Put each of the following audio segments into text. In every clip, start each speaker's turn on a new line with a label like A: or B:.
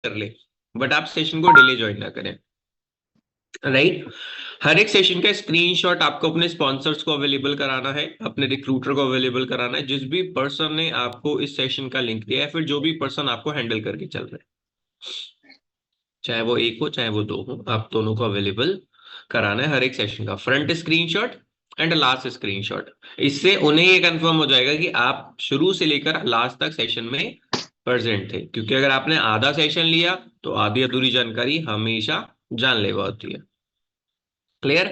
A: कर ले, बट आप सेशन को डेली ज्वाइन ना करें। राइट। हर एक सेशन का स्क्रीनशॉट आपको अपने स्पॉन्सर्स को अवेलेबल कराना है, अपने रिक्रूटर को अवेलेबल कराना है, जिस भी पर्सन ने आपको इस सेशन का लिंक दिया है, फिर जो भी पर्सन आपको हैंडल करके चल रहा है, चाहे वो एक हो चाहे वो दो हो, आप दोनों को अवेलेबल कराना है हर एक सेशन का front screenshot and last screenshot. इससे उन्हें ये कंफर्म हो जाएगा कि आप शुरू से लेकर लास्ट तक सेशन में प्रेजेंट थे, क्योंकि अगर आपने आधा सेशन लिया तो आधी अधूरी जानकारी हमेशा जानलेवा होती है। क्लियर।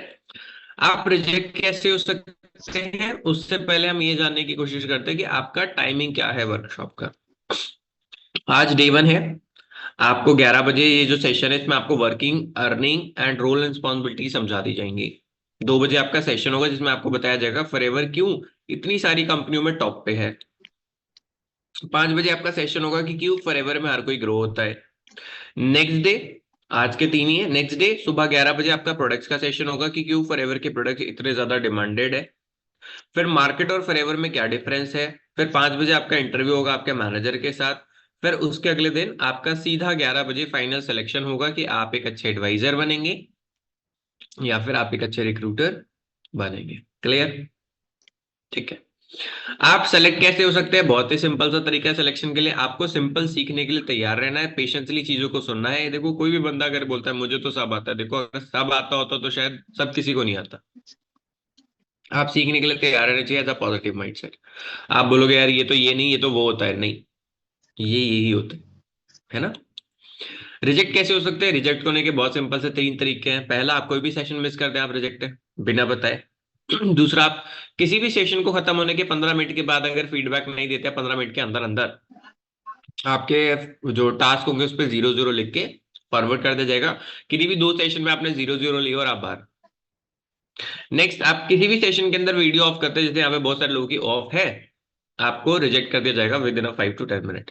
A: आप रिजेक्ट कैसे हो सकते हैं, उससे पहले हम ये जानने की कोशिश करते हैं कि आपका टाइमिंग क्या है वर्कशॉप का। आज डे 1 है। आपको 11 बजे ये जो सेशन है इसमें आपको working, earning and role responsibility समझा दी जाएंगी। 2 बजे आपका सेशन होगा जिसमें आपको बताया जाएगा फॉरएवर क्यों इतनी सारी कंपनियों में टॉप पे है। 5 बजे आपका सेशन होगा कि क्यों फॉरएवर में हर कोई ग्रो होता है। नेक्स्ट डे, आज के 3 ही है, नेक्स्ट डे सुबह 11 बजे आपका प्रोडक्ट्स का सेशन होगा कि क्यों फॉरएवर के प्रोडक्ट इतने ज्यादा डिमांडेड है। फिर मार्केट और फॉरएवर में क्या डिफरेंस है। फिर 5 बजे आपका इंटरव्यू होगा आपके मैनेजर के साथ। फिर उसके अगले दिन आपका सीधा 11 बजे फाइनल सिलेक्शन होगा कि आप एक अच्छे एडवाइजर बनेंगे या फिर आप एक अच्छे रिक्रूटर बनेंगे। क्लियर। ठीक है। आप सेलेक्ट कैसे हो सकते हैं, बहुत ही सिंपल सा तरीका है सिलेक्शन के लिए। आपको सिंपल सीखने के लिए तैयार रहना है, पेशेंसली चीजों को सुनना है। देखो कोई भी बंदा अगर बोलता है मुझे तो सब आता है, देखो अगर सब आता होता तो शायद सब किसी को नहीं आता। आप सीखने के लिए तैयार रहना चाहिए एज अ पॉजिटिव माइंडसेट। आप बोलोगे यार ये तो ये नहीं, ये तो वो होता है, नहीं, ये यही होता है ना। रिजेक्ट कैसे हो सकते हैं, रिजेक्ट होने के बहुत सिंपल से 3 तरीके हैं। पहला, आप कोई भी सेशन मिस कर दें, आप रिजेक्ट है बिना बताए। दूसरा, आप किसी भी सेशन को खत्म होने के 15 मिनट के बाद अगर फीडबैक नहीं देते, 15 मिनट के अंदर अंदर आपके जो टास्क होंगे उस पर 0 0 लिख के फॉरवर्ड कर दिया जाएगा। किसी भी 2 सेशन में आपने 0 0 लिया और आप बाहर। नेक्स्ट, आप किसी भी सेशन के अंदर वीडियो ऑफ करते हैं, जैसे यहाँ पे बहुत सारे लोगों की ऑफ है, आपको रिजेक्ट कर दिया जाएगा with in 5 to 10 minute.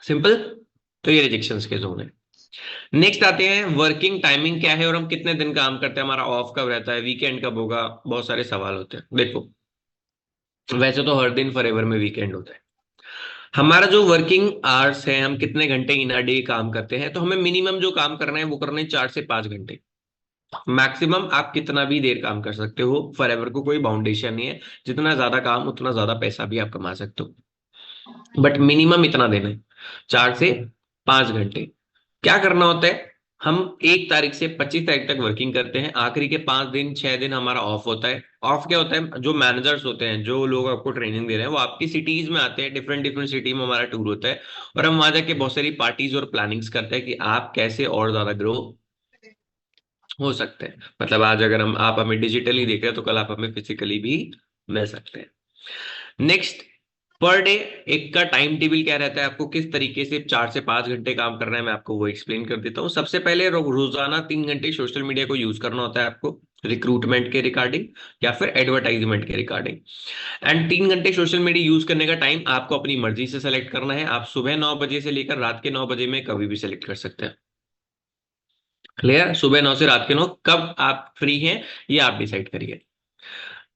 A: Simple. तो ये रिजेक्शन के जोन है। नेक्स्ट आते हैं वर्किंग टाइमिंग क्या है और हम कितने दिन काम करते हैं, हमारा ऑफ कब रहता है, वीकेंड कब होगा, बहुत सारे सवाल होते हैं। देखो वैसे तो हर दिन फॉरएवर में वीकेंड होता है। हमारा जो वर्किंग आवर्स है, हम कितने घंटे इन अ डे काम करते हैं, तो हमें मिनिमम जो काम करना है वो करना है 4 से 5 घंटे। मैक्सिमम आप कितना भी देर काम कर सकते हो, फॉरएवर को कोई बाउंडेशन नहीं है। जितना ज्यादा काम उतना ज्यादा पैसा भी आप कमा सकते हो, बट मिनिमम इतना देना है, 4 से 5 घंटे। क्या करना होता है, हम 1 तारीख से 25 तारीख तक वर्किंग करते हैं, आखिरी के 5 दिन 6 दिन हमारा ऑफ होता है। ऑफ क्या होता है, जो मैनेजर्स होते हैं, जो लोग आपको ट्रेनिंग दे रहे हैं, वो आपकी सिटीज में आते हैं, डिफरेंट डिफरेंट सिटी में हमारा टूर होता है, और हम वहां जाके बहुत सारी पार्टीज और प्लानिंग्स करते हैं कि आप कैसे और ज्यादा ग्रो हो सकते हैं। मतलब आज अगर हम आप हमें डिजिटली देख रहे हैं तो कल आप हमें फिजिकली भी मिल सकते हैं। नेक्स्ट, पर डे एक का टाइम टेबल क्या रहता है, आपको किस तरीके से 4 से 5 घंटे काम करना है, मैं आपको वो एक्सप्लेन कर देता हूँ। सबसे पहले रोजाना 3 घंटे सोशल मीडिया को यूज करना होता है आपको, रिक्रूटमेंट के रिगार्डिंग या फिर एडवर्टाइजमेंट के रिगार्डिंग। एंड 3 घंटे सोशल मीडिया यूज करने का टाइम आपको अपनी मर्जी से सेलेक्ट करना है। आप सुबह 9 बजे से लेकर रात के 9 बजे में कभी भी सेलेक्ट कर सकते हैं। क्लियर। सुबह 9 से रात के 9 कब आप फ्री हैं, ये आप डिसाइड करिए।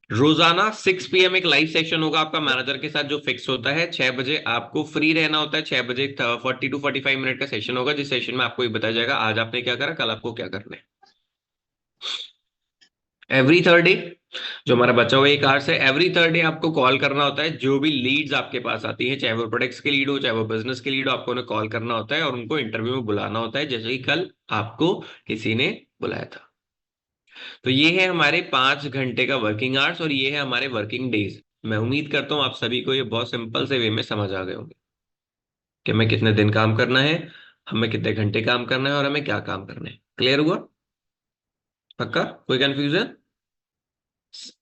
A: रोजाना 6 PM एक लाइव सेशन होगा आपका मैनेजर के साथ जो फिक्स होता है। 6 बजे आपको फ्री रहना होता है। 6 बजे 40 to 45 मिनट का सेशन होगा, जिस सेशन में आपको ये बताया जाएगा आज आपने क्या करा, कल आपको क्या करना है। एवरी थर्ड डे जो हमारा बचा हुआ एक आवर्स है, एवरी थर्ड डे आपको कॉल करना होता है। जो भी लीड्स आपके पास आती है, चाहे वो प्रोडक्ट्स के लीड हो चाहे वो बिजनेस के लीड हो, आपको उन्हें कॉल करना होता है और उनको इंटरव्यू में बुलाना होता है, जैसे कि कल आपको किसी ने बुलाया था। तो ये है हमारे 5 घंटे का वर्किंग आवर्स और ये है हमारे वर्किंग डेज। मैं उम्मीद करता हूँ आप सभी को ये बहुत सिंपल से वे में समझ आ गए होंगे कि हमें कितने दिन काम करना है, हमें कितने घंटे काम करना है और हमें क्या काम करना है। क्लियर हुआ। पक्का, कोई कंफ्यूजन।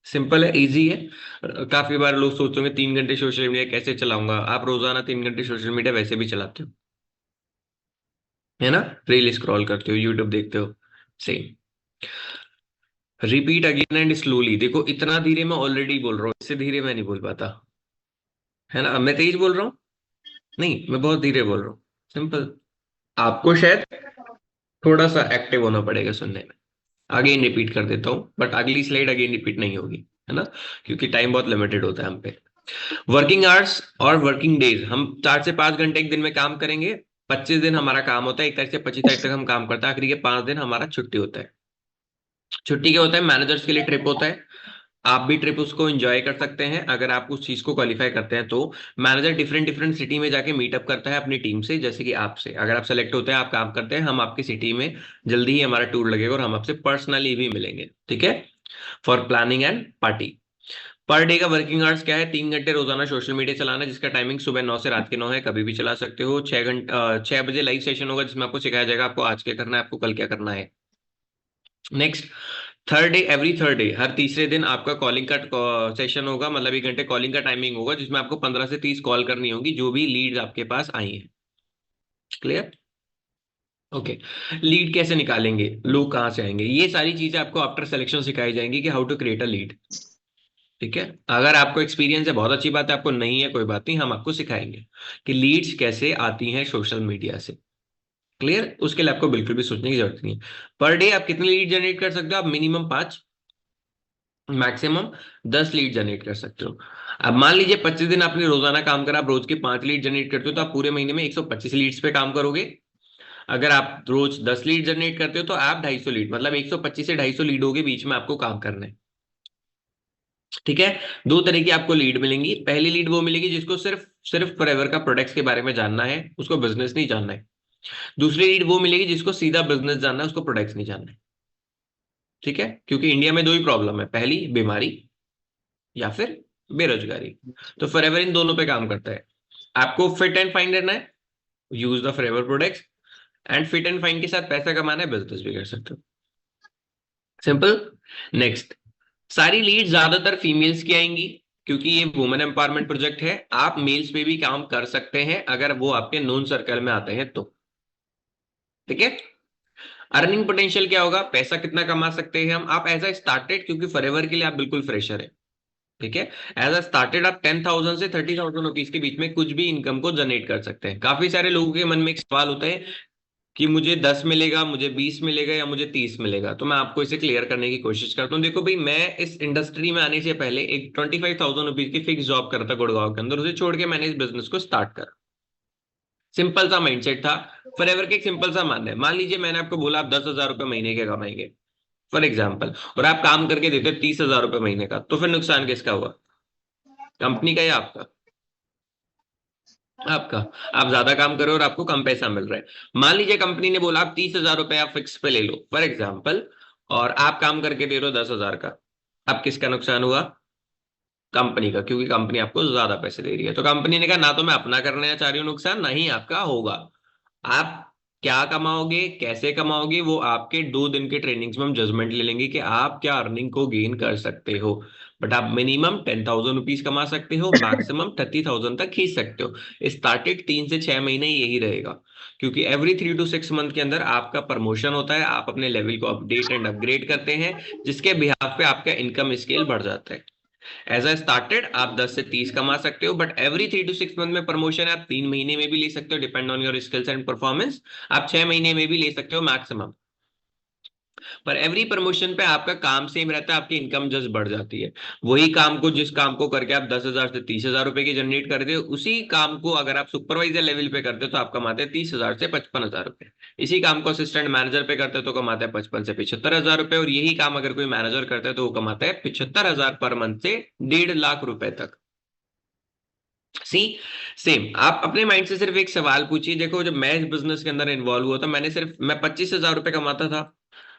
A: सिंपल है, इजी है। काफी बार लोग सोचते होंगे 3 घंटे सोशल मीडिया कैसे चलाऊंगा। आप रोजाना 3 घंटे सोशल मीडिया वैसे भी चलाते हो, है ना। रील स्क्रॉल करते हो, यूट्यूब देखते हो, same. Repeat again and slowly. देखो इतना धीरे मैं ऑलरेडी बोल रहा हूँ, इससे धीरे मैं नहीं बोल पाता, है ना। मैं तेज बोल रहा हूँ, नहीं मैं बहुत धीरे बोल रहा हूँ। सिंपल। आपको शायद थोड़ा सा एक्टिव होना पड़ेगा सुनने में। अगेन रिपीट कर देता हूँ, बट अगली स्लाइड अगेन रिपीट नहीं होगी, है ना, क्योंकि टाइम बहुत लिमिटेड होता है हम पे। वर्किंग आवर्स और वर्किंग डेज, हम 4 से 5 घंटे एक दिन में काम करेंगे। 25 दिन हमारा काम होता है, 1 तारीख से 25 तारीख तक हम काम करते हैं, आखिरी के 5 दिन हमारा छुट्टी होता है। छुट्टी क्या होता है? मैनेजर्स के लिए ट्रिप होता है। आप भी ट्रिप उसको एंजॉय कर सकते हैं अगर आप उस चीज को क्वालिफाई करते हैं तो। मैनेजर डिफरेंट डिफरेंट सिटी में जाके मीटअप करता है अपनी टीम से, जैसे कि आपसे। अगर आप सेलेक्ट होते हैं, आप काम करते हैं, हम आपकी सिटी में जल्दी ही हमारा टूर लगेगा और हम आपसे पर्सनली भी मिलेंगे, ठीक है, for planning and party. Per day का वर्किंग आवर्स क्या है? 3 घंटे रोजाना सोशल मीडिया चलाना, जिसका टाइमिंग सुबह 9 से रात के 9 है, कभी भी चला सकते हो। 6 बजे लाइव सेशन होगा जिसमें आपको सिखाया जाएगा आपको आज क्या करना है, आपको कल क्या करना है। Next, third day, every third day, हर तीसरे दिन आपका कॉलिंग का सेशन होगा, मतलब 1 घंटे कॉलिंग का टाइमिंग होगा, जिसमें आपको 15 से 30 कॉल करनी होगी जो भी लीड्स आपके पास आई हैं। क्लियर? ओके। लीड कैसे निकालेंगे, लोग कहाँ से आएंगे, ये सारी चीजें आपको आफ्टर सिलेक्शन सिखाई जाएंगी कि how to create a lead. ठीक है, अगर आपको एक्सपीरियंस है बहुत अच्छी बात है, आपको नहीं है कोई बात नहीं, हम आपको सिखाएंगे कि लीड्स कैसे आती हैं सोशल मीडिया से। क्लियर? उसके लिए आपको बिल्कुल भी सोचने की जरूरत नहीं है। पर डे आप कितने लीड जनरेट कर सकते हो? आप मिनिमम 5, मैक्सिमम 10 लीड जनरेट कर सकते हो। अब मान लीजिए 25 दिन आपने रोजाना काम करा, आप रोज के 5 लीड जनरेट करते हो, तो आप पूरे महीने में 125 लीड्स पे काम करोगे। अगर आप रोज 10 लीड जनरेट करते हो तो आप 250 लीड, मतलब 125 से 250 लीडों के बीच में आपको काम करना है। ठीक है, दो तरह की आपको लीड मिलेंगी। पहली लीड वो मिलेगी जिसको सिर्फ सिर्फ फॉरएवर का प्रोडक्ट्स के बारे में जानना है, उसको बिजनेस नहीं जानना है। दूसरी लीड वो मिलेगी जिसको सीधा बिजनेस जानना है, उसको प्रोडक्ट्स नहीं जानना है। ठीक है, क्योंकि इंडिया में दो ही प्रॉब्लम है, पहली बीमारी या फिर बेरोजगारी। तो फॉरएवर इन दोनों पे काम करता है। आपको फिट एंड फाइन रहना है, use the forever products, and fit and fine के साथ पैसा कमाना है, बिजनेस भी कर सकते हो। सिंपल। नेक्स्ट, सारी लीड ज्यादातर फीमेल्स की आएंगी क्योंकि ये वुमेन एम्पावरमेंट प्रोजेक्ट है। आप मेल्स पे भी काम कर सकते हैं अगर वो आपके नोन सर्कल में आते हैं तो। ठीक है। अर्निंग पोटेंशियल क्या होगा, पैसा कितना कमा सकते हैं हम? आप एज अ स्टार्टेड, क्योंकि फॉरएवर के लिए आप बिल्कुल फ्रेशर है, ठीक है, एज अ स्टार्टेड आप 10,000 से 30,000 रुपीज के बीच में कुछ भी इनकम को जनरेट कर सकते हैं। काफी सारे लोगों के मन में एक सवाल होता है कि मुझे 10 मिलेगा, मुझे 20 मिलेगा या मुझे 30 मिलेगा, तो मैं आपको इसे क्लियर करने की कोशिश करता हूँ। देखो भाई, मैं इस इंडस्ट्री में आने से पहले एक 25,000 रुपीज की फिक्स जॉब करता गुड़गांव के अंदर, उसे छोड़ के मैंने इस बिजनेस को स्टार्ट करा। सिंपल सा माइंडसेट था। फॉरएवर के एक सिंपल सा मान है, मान लीजिए मैंने आपको बोला आप 10,000 रुपये महीने के कमाएंगे फॉर एग्जाम्पल, और आप काम करके देते हो 30,000 रुपये महीने का, तो फिर नुकसान किसका हुआ? कंपनी का या आपका? आपका। आप ज्यादा काम करो और आपको कम पैसा मिल रहा है। मान लीजिए कंपनी ने बोला आप 30,000 रुपये आप फिक्स पे ले लो फॉर एग्जाम्पल, और आप काम करके दे रहे हो 10,000 का। अब किसका नुकसान हुआ? कंपनी का, क्योंकि कंपनी आपको ज्यादा पैसे दे रही है। तो कंपनी ने कहा ना तो मैं अपना करना चाह रही हूँ नुकसान, ना ही आपका होगा। आप क्या कमाओगे, कैसे कमाओगे, वो आपके 2 दिन के ट्रेनिंग्स में हम जजमेंट ले लेंगे कि आप क्या अर्निंग को गेन कर सकते हो। बट आप मिनिमम 10,000 रुपीज कमा सकते हो, मैक्सिमम 30,000 तक खींच सकते हो। स्टार्टेड 3 से 6 महीने यही रहेगा, क्योंकि एवरी 3 to 6 मंथ के अंदर आपका प्रमोशन होता है, आप अपने लेवल को अपडेट एंड अपग्रेड करते हैं, जिसके बिहाफ पे आपका इनकम स्केल बढ़ जाता है। एज अ स्टार्टेड आप 10 से 30 कमा सकते हो, बट एवरी 3 to 6 मंथ में प्रमोशन है। आप 3 महीने में भी ले सकते हो, depend on your skills and performance. आप 6 महीने में भी ले सकते हो मैक्सिमम। पर एवरी प्रमोशन पे आपका काम सेम रहता है, आपकी इनकम जस्ट बढ़ जाती है। वही काम को, जिस काम को करके आप 10,000 से 30,000 रुपए की जनरेट करते हो, उसी काम को अगर आप सुपरवाइजर लेवल पे करते हो तो आप कमाते हैं 30,000 से 55,000 रुपए। इसी काम को असिस्टेंट मैनेजर पे करते हो तो कमाते हैं 55 से 75,000 रुपए, और यही काम अगर कोई मैनेजर करता है तो वो कमाता है 75,000 पर मंथ से 1.5 लाख रुपए तक। सी, सेम। आप अपने माइंड से सिर्फ एक सवाल पूछिए। देखो, जब मैं इस बिजनेस के अंदर इन्वॉल्व हुआ था, मैं 25,000 रुपए कमाता था।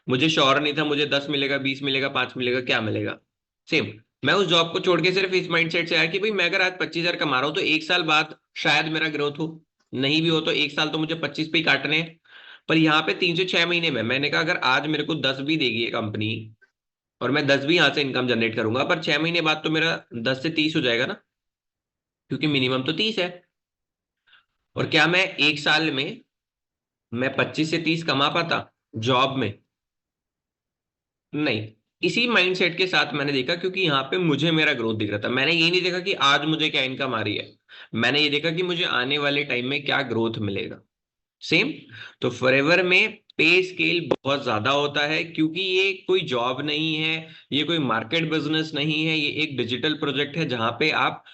A: मुझे श्योर नहीं था मुझे 10 मिलेगा, 20 मिलेगा, 5 मिलेगा, क्या मिलेगा। सेम, मैं उस जॉब को छोड़ के सिर्फ इस माइंडसेट से आया कि भाई मैं अगर आज 25,000 कमा रहा हूं तो 1 साल बाद शायद मेरा ग्रोथ हो, नहीं भी हो तो 1 साल तो मुझे 25 पे ही काटने हैं। पर यहाँ पे 3 से 6 महीने में मैंने कहा अगर आज मेरे को 10 भी देगी ये कंपनी, और मैं 10 भी यहाँ से इनकम जनरेट करूंगा, पर 6 महीने बाद तो मेरा 10 से 30 हो जाएगा ना, क्योंकि मिनिमम तो 30 है। और क्या मैं 1 साल में मैं 25 से 30 कमा पाता जॉब में? नहीं। इसी माइंडसेट के साथ मैंने देखा, क्योंकि यहाँ पे मुझे मेरा ग्रोथ दिख रहा था। मैंने ये नहीं देखा कि आज मुझे क्या इनकम आ रही है, मैंने ये देखा कि मुझे आने वाले टाइम में क्या ग्रोथ मिलेगा। सेम। तो फॉरएवर में पे स्केल बहुत ज्यादा होता है, क्योंकि ये कोई जॉब नहीं है, ये कोई मार्केट बिजनेस नहीं है, ये एक डिजिटल प्रोजेक्ट है जहां पे आप,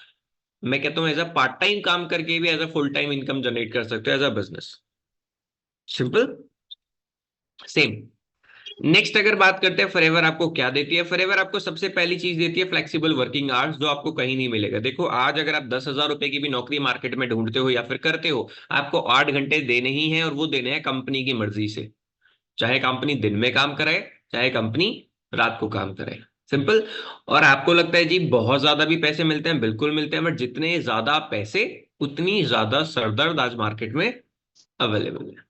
A: मैं कहता हूँ, एज अ पार्ट टाइम काम करके भी as a full time income generate कर सकते हो as a business. Simple. Same. Next अगर बात करते हैं फॉरएवर आपको क्या देती है, फॉरएवर आपको सबसे पहली चीज देती है फ्लेक्सिबल वर्किंग आवर्स, जो आपको कहीं नहीं मिलेगा। देखो आज अगर आप 10,000 रुपए की भी नौकरी मार्केट में ढूंढते हो या फिर करते हो, आपको 8 घंटे देने ही है, और वो देने हैं कंपनी की मर्जी से। चाहे कंपनी दिन में काम कराए, चाहे कंपनी रात को काम कराए। सिंपल। और आपको लगता है जी बहुत ज्यादा भी पैसे मिलते हैं, बिल्कुल मिलते हैं, बट जितने ज्यादा पैसे उतनी ज्यादा सरदर्द आज मार्केट में अवेलेबल है।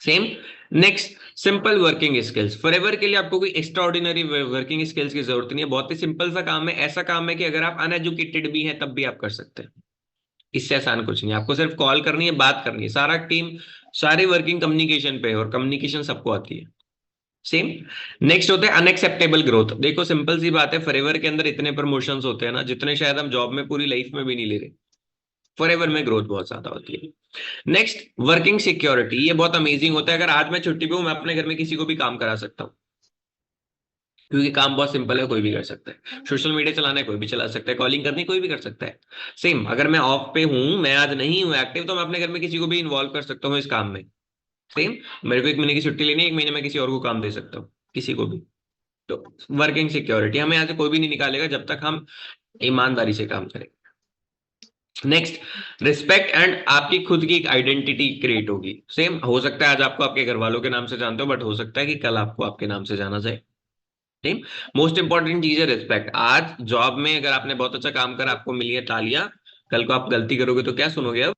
A: Same. Next, simple working skills. Forever के लिए आपको कोई एक्स्ट्रा ऑर्डिनरी वर्किंग स्किल्स की जरूरत नहीं है, बहुत ही सिंपल सा काम है। ऐसा काम है कि अगर आप अनएजुकेटेड भी हैं तब भी आप कर सकते हैं। इससे आसान कुछ नहीं है, आपको सिर्फ कॉल करनी है, बात करनी है, सारा टीम सारी वर्किंग कम्युनिकेशन पे है, और कम्युनिकेशन सबको आती है। सेम। नेक्स्ट होता है अनएक्सेप्टेबल ग्रोथ। देखो सिंपल सी बात है, फॉरएवर के अंदर इतने प्रमोशंस होते हैं ना, जितने शायद हम जॉब में पूरी लाइफ में भी नहीं ले रहे। फॉरएवर में ग्रोथ बहुत ज्यादा होती है। Next, working security. ये बहुत अमेजिंग होता है, अगर आज मैं छुट्टी पे हूं, मैं अपने घर में किसी को भी काम करा सकता हूँ, क्योंकि काम बहुत सिंपल है, कोई भी कर सकता है। सोशल मीडिया चलाना है, कोई भी चला सकता है, कॉलिंग करनी कोई भी कर सकता है। सेम, अगर मैं ऑफ पे हूं, मैं आज नहीं हूं एक्टिव, तो मैं अपने घर में किसी को भी इन्वॉल्व कर सकता हूँ इस काम में। सेम। मेरे को 1 महीने की छुट्टी लेनी है, 1 महीने में किसी और को काम दे सकता हूँ, किसी को भी। तो वर्किंग सिक्योरिटी, हमें यहाँ से कोई भी नहीं निकालेगा जब तक हम ईमानदारी से काम करें। नेक्स्ट, रिस्पेक्ट एंड आपकी खुद की एक आइडेंटिटी क्रिएट होगी। सेम, हो सकता है आज आपको आपके घर वालों के नाम से जानते हो, बट हो सकता है कि कल आपको आपके नाम से जाना जाए। सेम। मोस्ट इंपॉर्टेंट चीज है रिस्पेक्ट। आज जॉब में अगर आपने बहुत अच्छा काम करा, आपको मिली है तालियां, कल को आप गलती करोगे तो क्या सुनोगे अब?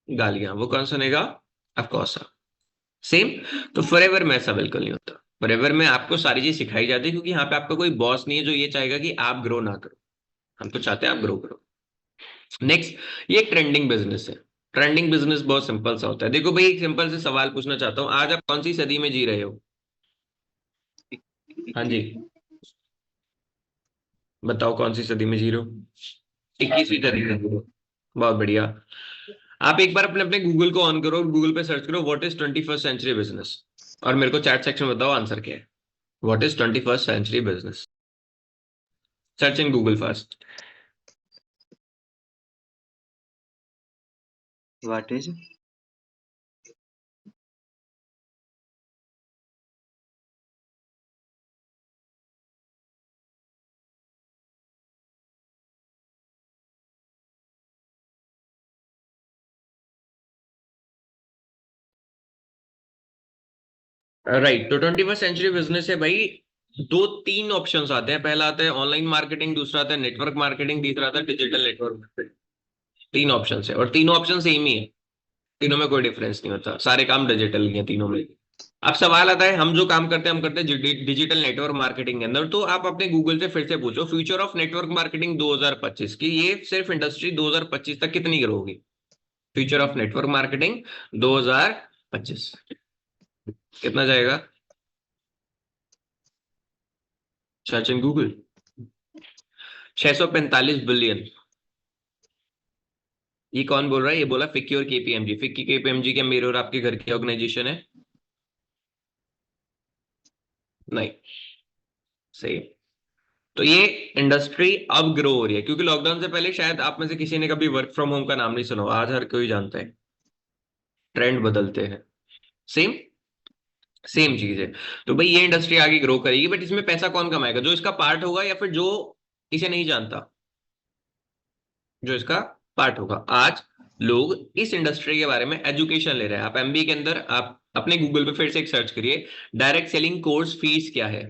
A: गालियां। वो कौन सुनेगा? ऑफकोर्स। सेम। तो फॉरएवर में ऐसा बिल्कुल नहीं होता। फॉरएवर में आपको सारी चीज सिखाई जाती है, क्योंकि यहाँ पे आपका कोई बॉस नहीं है जो ये चाहेगा कि आप ग्रो ना करो। हम तो चाहते हैं आप ग्रो करो। नेक्स्ट, ये एक ट्रेंडिंग बिजनेस है। ट्रेंडिंग बिजनेस बहुत सिंपल सा होता है। देखो भाई, एक सिंपल से सवाल पूछना चाहता हूँ, आज आप कौन सी सदी में जी रहे हो? हाँ जी, बताओ कौन सी सदी में जी रहे हो? 21वीं सदी में जी रहे हो। बहुत बढ़िया। आप एक बार अपने अपने गूगल को ऑन करो और गूगल पे सर्च करो what is 21st century business, और मेरे को चैट सेक्शन में बताओ आंसर क्या है। What is 21st century business? Search in Google first.
B: What is
A: right, तो 21st सेंचुरी बिजनेस है भाई। दो तीन ऑप्शंस आते हैं, पहला आता है ऑनलाइन मार्केटिंग, दूसरा आता है नेटवर्क मार्केटिंग, तीसरा आता है डिजिटल नेटवर्क मार्केटिंग। तीन ऑप्शन है, और तीनों ऑप्शन सेम ही है। तीनों में कोई डिफरेंस नहीं होता, सारे काम डिजिटल ही है तीनों में। अब सवाल आता है, हम जो काम करते हैं हम करते हैं डिजिटल नेटवर्क मार्केटिंग के अंदर। तो आप अपने गूगल से फिर से पूछो फ्यूचर ऑफ नेटवर्क मार्केटिंग 2025 की, ये सिर्फ इंडस्ट्री 2025 तक कितनी ग्रो होगी? फ्यूचर ऑफ नेटवर्क मार्केटिंग 2025 कितना जाएगा? Search in Google. 645 बिलियन। ये कौन बोल रहा है? ये बोला फिक्की और केपीएमजी। फिक्की केपीएमजी क्या मेरे और आपके घर की ऑर्गेनाइजेशन है? नहीं। सही। तो ये इंडस्ट्री अब ग्रो हो रही है, क्योंकि लॉकडाउन से पहले शायद आप में से किसी ने कभी वर्क फ्रॉम होम का नाम नहीं सुना हो, आज हर कोई जानता है। ट्रेंड बदलते हैं। सेम। सेम चीज है। तो भाई ये इंडस्ट्री आगे ग्रो करेगी, बट इसमें पैसा कौन कमाएगा? जो इसका पार्ट होगा, या फिर जो इसे नहीं जानता? जो इसका पार्ट होगा। आज लोग इस इंडस्ट्री के बारे में एजुकेशन ले रहे हैं। आप एमबीए के अंदर आप अपने गूगल पे फिर से एक सर्च करिए, डायरेक्ट सेलिंग कोर्स फीस क्या है?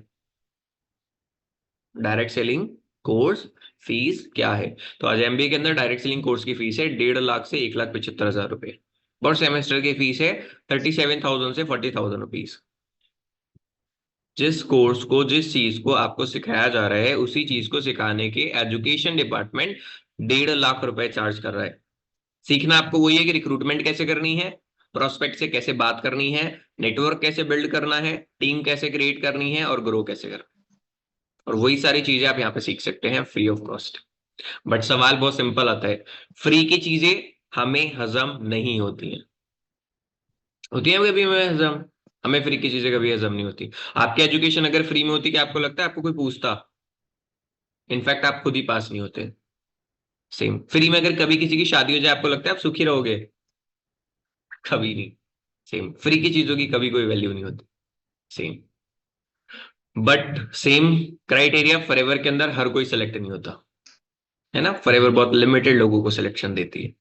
A: डायरेक्ट सेलिंग कोर्स फीस क्या है? तो आज एमबीए के अंदर डायरेक्ट सेलिंग कोर्स की फीस है 1.5 लाख से 1,75,000 रुपए। पर सेमेस्टर की फीस है 37,000 से 40,000 रुपीज। जिस कोर्स को, जिस चीज को आपको सिखाया जा रहा है, उसी चीज को सिखाने के एजुकेशन डिपार्टमेंट 1.5 लाख रुपए चार्ज कर रहा है। सीखना आपको वही है कि रिक्रूटमेंट कैसे करनी है, प्रोस्पेक्ट से कैसे बात करनी है, नेटवर्क कैसे बिल्ड करना है, टीम कैसे क्रिएट करनी है, और ग्रो कैसे करना है। और वही सारी चीजें आप यहाँ पे सीख सकते हैं फ्री ऑफ कॉस्ट। बट सवाल बहुत सिंपल आता है, फ्री की चीजें हमें हजम नहीं होती हैं। होती है कभी हमें हजम? हमें फ्री की चीजें कभी हजम नहीं होती। आपकी एजुकेशन अगर फ्री में होती, क्या आपको लगता है आपको कोई पूछता? इनफैक्ट आप खुद ही पास नहीं होते। सेम, फ्री में अगर कभी किसी की शादी हो जाए, आपको लगता है आप सुखी रहोगे? कभी नहीं। सेम फ्री की चीजों की कभी कोई वैल्यू नहीं होती। Same, but same criteria forever के अंदर हर कोई सेलेक्ट नहीं होता, है ना। फॉरएवर बहुत लिमिटेड लोगों को सिलेक्शन देती है।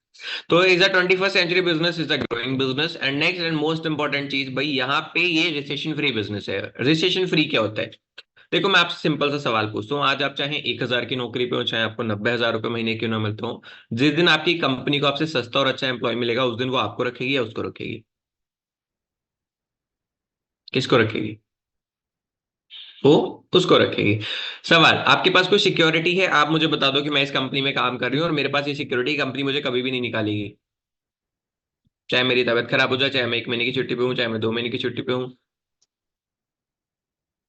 A: तो is a 21st century business, is a growing business. And next and most important चीज भाई, यहाँ पे ये रिसेशन फ्री बिजनेस है। रिसेशन फ्री क्या होता है? देखो मैं आपसे सिंपल सा सवाल पूछता हूँ, आज आप चाहे 1,000 की नौकरी पे हो, चाहे आपको 90,000 रुपए महीने क्यों ना मिलते हो, जिस दिन आपकी कंपनी को आपसे सस्ता और अच्छा एम्प्लॉय मिलेगा, उस दिन वो आपको रखेगी या उसको रखेगी? किसको रखेगी? वो उसको रखेगी। सवाल, आपके पास कोई सिक्योरिटी है? आप मुझे बता दो कि मैं इस कंपनी में काम कर रही हूँ और मेरे पास ये सिक्योरिटी, कंपनी मुझे कभी भी नहीं निकालेगी, चाहे मेरी तबीयत खराब हो जाए, चाहे मैं 1 महीने की छुट्टी पे हूँ, चाहे मैं 2 महीने की छुट्टी पे हूँ।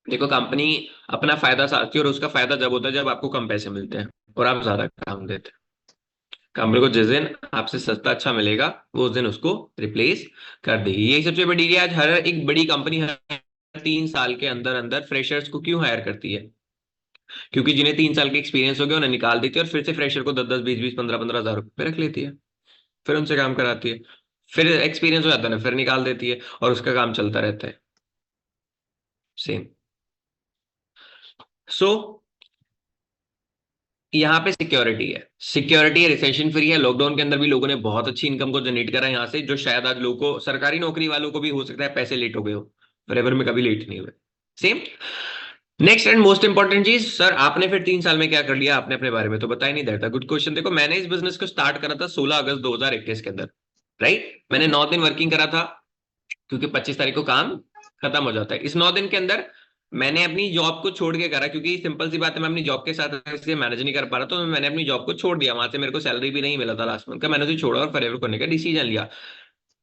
A: देखो कंपनी अपना फायदा चाहती है, और उसका फायदा जब होता है जब आपको कम पैसे मिलते हैं और आप ज्यादा काम देते हैं। कंपनी को जिस दिन आपसे सस्ता अच्छा मिलेगा, वो उस दिन उसको रिप्लेस कर देगी। यही सबसे बड़ी डील है। आज हर एक बड़ी कंपनी हर 3 साल के अंदर अंदर फ्रेशर्स को क्यों हायर करती है? क्योंकि जिन्हें 3 साल के एक्सपीरियंस हो गया उन्हें निकाल देती है, और फिर से फ्रेशर को 10-10, 20-20, 15-15 हज़ार रुपये रख लेती है। फिर उनसे काम कराती है, फिर एक्सपीरियंस हो जाता है ना, फिर निकाल देती है, और उसका काम चलता रहता है। सेम। सो यहाँ पे सिक्योरिटी है, सिक्योरिटी है, रिसेशन फ्री है। लॉकडाउन के अंदर भी लोगों ने बहुत अच्छी इनकम को जनरेट करा यहाँ से, जो शायद आज लोगों को, सरकारी नौकरी वालों को भी हो सकता है पैसे लेट हो गए हो, फॉरएवर में कभी लेट नहीं हुए। Same. Next and most important चीज, सर आपने फिर 3 साल में क्या कर लिया, आपने अपने बारे में तो बता ही नहीं देता। Good question. देखो मैंने इस बिजनेस को स्टार्ट करा था 16 अगस्त 2021 के अंदर, राइट। मैंने 9 दिन वर्किंग करा था, क्योंकि 25 तारीख को काम खत्म हो जाता है। इस 9 दिन के अंदर मैंने अपनी जॉब को छोड़ के करा, क्योंकि सिंपल सी बात है, मैं अपनी जॉब के साथ इसलिए मैनेज नहीं कर पा रहा, तो मैंने अपनी जॉब को छोड़ दिया। वहां से मेरे को सैलरी भी नहीं मिला था लास्ट मंथ का, मैंने उसे छोड़ा और फॉरएवर करने का डिसीजन लिया।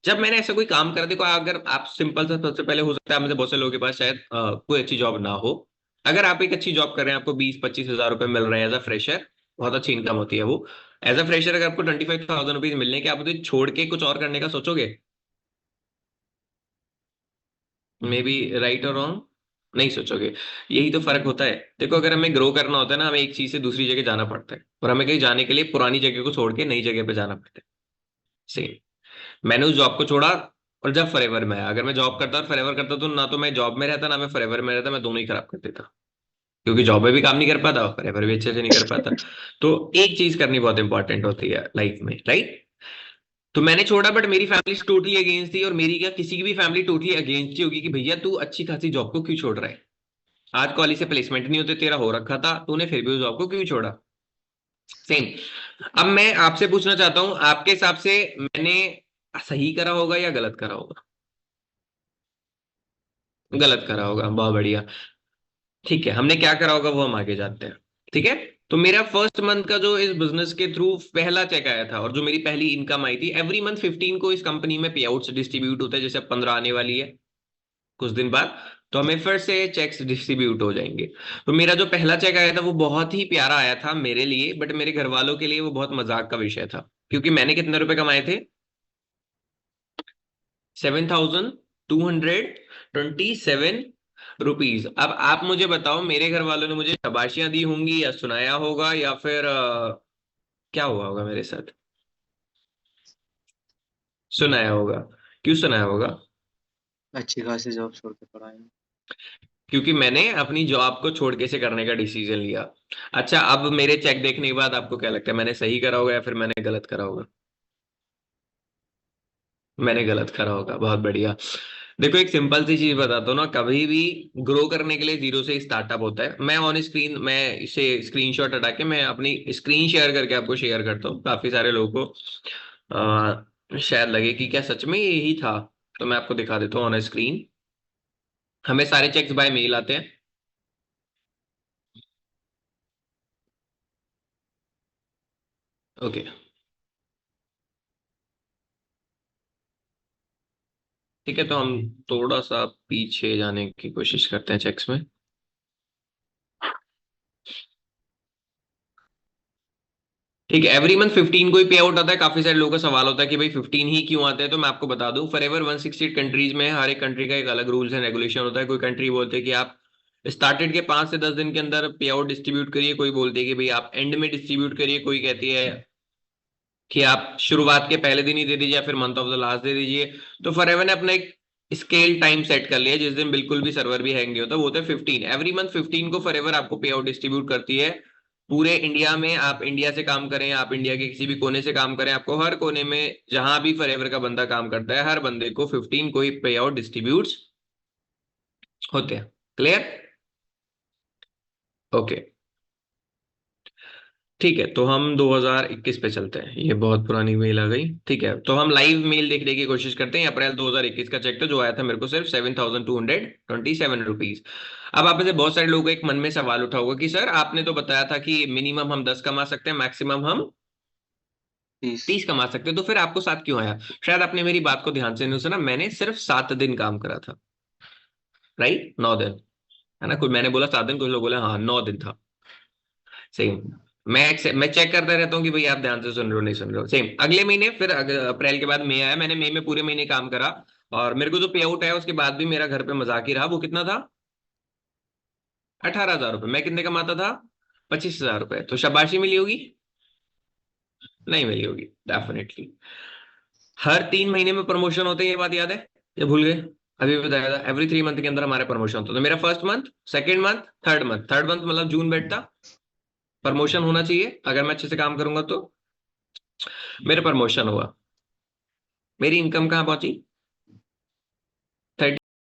A: जब मैंने ऐसा कोई काम करा, देखो अगर आप सिंपल सा, सबसे पहले हो सकता है आप में से बहुत से लोगों के पास शायद कोई अच्छी जॉब ना हो। अगर आप एक अच्छी जॉब कर रहे हैं, आपको 20-25 हज़ार रुपए मिल रहे हैं एज अ फ्रेशर, बहुत अच्छी इनकम होती है वो। एज अ फ्रेशर अगर आपको 25,000 रुपीज मिलने के, आप उसे छोड़ के कुछ और करने का सोचोगे? मे बी राइट और रॉन्ग, नहीं सोचोगे। यही तो फर्क होता है। देखो अगर हमें ग्रो करना होता है ना, हमें एक चीज से दूसरी जगह जाना पड़ता है, और हमें कहीं जाने के लिए पुरानी जगह को छोड़ के नई जगह पे जाना पड़ता है। सेम। मैंने उस जॉब को छोड़ा, और जब फॉरएवर में आया, अगर मैं जॉब करता और फॉरएवर करता तो ना तो मैं जॉब में रहता, ना मैं फॉरएवर में रहता, मैं दोनों ही खराब कर देता। क्योंकि जॉब में भी काम नहीं कर पाता और फॉरएवर भी अच्छे से नहीं कर पाता। तो एक चीज करनी बहुत इंपॉर्टेंट होती है लाइफ में, राइट। तो मैंने छोड़ा, बट मेरी फैमिली टोटली अगेंस्ट थी, और मेरी क्या, किसी की भी फैमिली टोटली अगेंस्ट ही होगी कि भैया तू अच्छी खासी जॉब को क्यों छोड़ रहा है? आज कॉलेज से प्लेसमेंट नहीं होते, तेरा हो रखा था, तूने फिर भी उस जॉब को क्यों छोड़ा? सेम। अब मैं आपसे पूछना चाहता हूं, आपके हिसाब से मैंने सही करा होगा या गलत करा होगा? गलत करा होगा, बहुत बढ़िया। ठीक है, हमने क्या करा होगा वो हम आगे जानते हैं। ठीक है। तो मेरा फर्स्ट मंथ का जो इस बिजनेस के थ्रू पहला चेक आया था, और जो मेरी पहली इनकम आई थी, एवरी मंथ 15 को इस कंपनी में पे आउट्स डिस्ट्रीब्यूट होता है। जैसे अब 15 आने वाली है कुछ दिन बाद, तो हमें फिर से चेक्स डिस्ट्रीब्यूट हो जाएंगे। तो मेरा जो पहला चेक आया था वो बहुत ही प्यारा आया था मेरे लिए, बट मेरे घर वालों के लिए वो बहुत मजाक का विषय था। क्योंकि मैंने कितने रुपए कमाए थे? 7,227 रुपीज। अब आप मुझे बताओ, मेरे घर वालों ने मुझे शाबाशियां दी होंगी, या सुनाया होगा, या फिर क्या हुआ होगा मेरे साथ? सुनाया होगा। क्यों सुनाया होगा?
B: अच्छी खासी जॉब छोड़ के पढ़ाई।
A: क्योंकि मैंने अपनी जॉब को छोड़ के से करने का डिसीजन लिया। अच्छा, अब मेरे चेक देखने के बाद आपको क्या लगता है, मैंने सही करा होगा या फिर मैंने गलत करा होगा? मैंने गलत करा होगा, बहुत बढ़िया। देखो एक सिंपल सी चीज बताता हूँ ना, कभी भी ग्रो करने के लिए जीरो से स्टार्टअप होता है। मैं ऑन स्क्रीन, मैं इसे स्क्रीनशॉट हटा के मैं अपनी स्क्रीन शेयर करके आपको शेयर करता हूँ, काफी सारे लोगों को शायद लगे कि क्या सच में यही था। तो मैं आपको दिखा देता हूँ ऑन स्क्रीन। हमें सारे चेक्स बाय मेल आते हैं। ओके। ठीक है, तो हम थोड़ा सा पीछे जाने की कोशिश करते हैं चेक्स में। ठीक है, एवरी मंथ 15 को ही पे आउट आता है। काफी सारे लोगों का सवाल होता है कि भाई 15 ही क्यों आते हैं, तो मैं आपको बता दूं, फॉर एवर 168 कंट्रीज में हर एक कंट्री का एक अलग रूल्स एंड रेगुलेशन होता है। कोई कंट्री बोलते हैं कि आप स्टार्टेड के 5 से 10 दिन के अंदर पे आउट डिस्ट्रीब्यूट करिए, कोई बोलती है कि भाई आप एंड में डिस्ट्रीब्यूट करिए, कोई कहती है कि आप शुरुआत के पहले दिन ही दे दीजिए या फिर मंथ ऑफ द लास्ट दे दीजिए। तो फॉरएवर ने अपना एक स्केल टाइम सेट कर लिया जिस दिन बिल्कुल भी सर्वर भी हैंग नहीं होता, वो होता है 15। एवरी मंथ 15 को फॉरएवर आपको पे आउट डिस्ट्रीब्यूट करती है पूरे इंडिया में। आप इंडिया से काम करें, आप इंडिया के किसी भी कोने से काम करें, आपको हर कोने में जहां भी फॉरएवर का बंदा काम करता है हर बंदे को 15 को ही पे आउट डिस्ट्रीब्यूट होते हैं। क्लियर? ओके ठीक है, तो हम 2021 पे चलते हैं। ये बहुत पुरानी मेल आ गई। ठीक है, तो हम लाइव मेल देखने की कोशिश करते हैं। अप्रैल 2021 का चेक था जो आया था मेरे को सिर्फ 7227 रुपीज। अब आप में से बहुत सारे लोगों को एक मन में सवाल उठा होगा कि सर आपने तो बताया था कि मिनिमम हम 10 कमा सकते हैं, मैक्सिमम हम
B: 30।
A: 30 कमा सकते हैं, तो फिर आपको 7 क्यों आया? शायद आपने मेरी बात को ध्यान से नहीं सुना। मैंने सिर्फ 7 दिन काम करा था, राइट? 9 दिन, है ना? कोई मैंने बोला 7 दिन, कुछ लोग बोले हाँ 9 दिन था। सही। मैं चेक करता रहता हूँ कि भाई आप ध्यान से सुन रहे हो नहीं सुन रहे हो। सेम अगले महीने फिर अप्रैल के बाद मई आया, मैंने मई में पूरे महीने काम करा और मेरे को जो पे आउट आया उसके बाद भी मेरा घर पे मजाक ही रहा। वो कितना था? 18,000 रुपये। मैं कितने कमाता था? 25,000 रुपये। तो शाबाशी मिली होगी? नहीं मिली होगी डेफिनेटली। हर 3 महीने में प्रमोशन होते हैं, ये बात याद है या भूल गए? अभी बताया था एवरी 3 मंथ के अंदर हमारे प्रमोशन होता है। तो मेरा first month, second month, third month मतलब जून बैठता, प्रमोशन होना चाहिए अगर मैं अच्छे से काम करूंगा तो। मेरा प्रमोशन हुआ, मेरी इनकम कहाँ पहुंची?